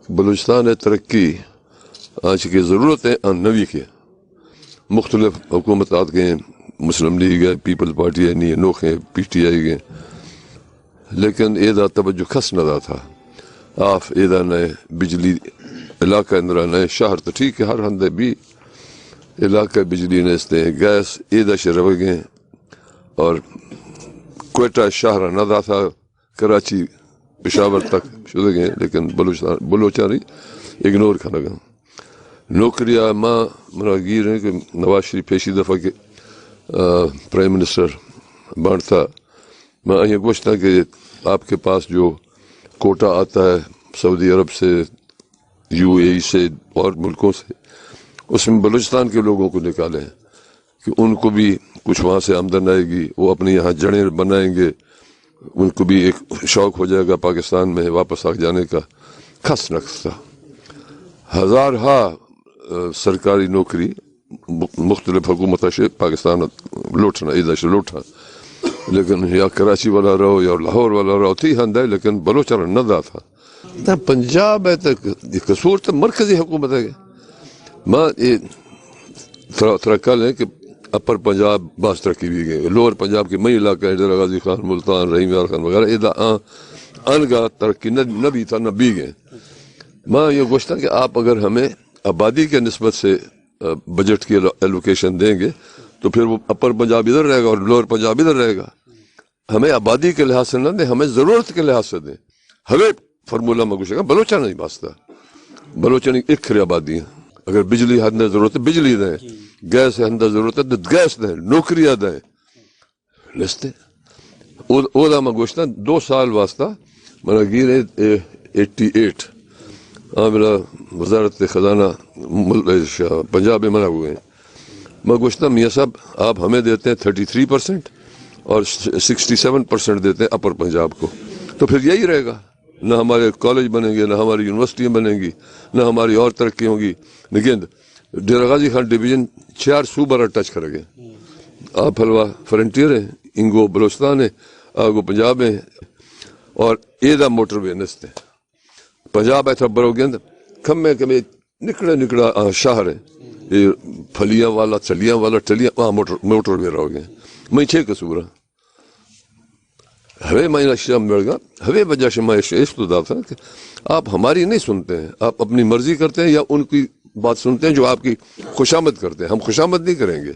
بلوچستان ترقی آج کی ضرورت ہے نوی کے مختلف حکومتات گئے، مسلم لیگ ہے، پیپل پارٹی ہے، نہیں نوخ ہے، پی ٹی آئی گئے، لیکن ایدا توجہ کھس نہ تھا آف ایدا نئے بجلی علاقہ اندرا نئے شہر تو ٹھیک ہے، ہر ہندے بھی علاقہ بجلی نے گیس ایدا شرب گئے، اور کوئٹہ شہر نہ تھا، کراچی پشاور تک شدہ گئے، لیکن بلوچستان اگنور کھا لگا نوکریاں ماں منا گیر ہے کہ نواز شریف پیشی دفعہ کے پرائم منسٹر بانٹتا میں یہ پوچھتا کہ آپ کے پاس جو کوٹا آتا ہے سعودی عرب سے، یو اے ای سے اور ملکوں سے، اس میں بلوچستان کے لوگوں کو نکالیں کہ ان کو بھی کچھ وہاں سے آمدن آئے گی، وہ اپنے یہاں جڑیں بنائیں گے، ان کو بھی ایک شوق ہو جائے گا پاکستان میں واپس آ جانے کا۔ کھس نقص تھا ہزارہا سرکاری نوکری مختلف حکومتوں سے پاکستان لوٹنا ادھر سے لوٹا، لیکن یا کراچی والا رہو یا لاہور والا رہو تھی ہندہ، لیکن بلوچستان نہ دا تھا۔ پنجاب ہے تو قصور تو مرکزی حکومت ہے، ماں یہ تھوڑا کل ہے کہ اپر پنجاب باس ترقی بھی گئے، لوور پنجاب کے مئی علاقہ حیدر غازی خان، ملتان، رحیم یار خان وغیرہ ادا انگا ترقی نہ بھی تھا نہ بھی گئے۔ میں یہ گوشتا کہ آپ اگر ہمیں آبادی کے نسبت سے بجٹ کی ایلوکیشن دیں گے تو پھر وہ اپر پنجاب ادھر رہے گا اور لوور پنجاب ادھر رہے گا۔ ہمیں آبادی کے لحاظ سے نہ دیں، ہمیں ضرورت کے لحاظ سے دیں۔ ہمیں فرمولہ میں گوشے گا بلوچا نہیں باستا، بلوچا نہیں ایک کھری آبادی ہے، اگر بجلی حد نے ضرورت ہے بجلی دیں، گیس حد ضرورت ہے تو گیس دیں، نوکریاں دیں، لستے اولا میں گوشتا 2 سال واسطہ میرا گیر 88 میرا وزارت خزانہ پنجاب میں منع ہوئے ہیں، میں گوشتا میاں صاحب آپ ہمیں دیتے ہیں 33% اور 67% دیتے ہیں اپر پنجاب کو، تو پھر یہی رہے گا، نہ ہمارے کالج بنیں گے، نہ ہماری یونیورسٹیاں بنیں گی، نہ ہماری اور ترقی ہوگی۔ لیکن ڈیرہ غازی خان ڈویژن 4 صوبہ ٹچ کرے گے، آپ حلوہ فرنٹیئر ہیں، انگو بلوچستان ہے، آگو پنجاب ہے، اور ایدہ موٹر وے نستے پنجاب ایتھا برو گند کھمے کمے نکڑا شہر ہے، یہ پھلیاں والا چلیاں والا ٹلیاں وہاں موٹر وے رہو گے۔ میں 6 قصورہ ہوئے میں اشیاء مل گا ہوئے وجہ سے میں اس تو دا تھا کہ آپ ہماری نہیں سنتے ہیں، آپ اپنی مرضی کرتے ہیں یا ان کی بات سنتے ہیں جو آپ کی خوشامد کرتے ہیں، ہم خوشامد نہیں کریں گے۔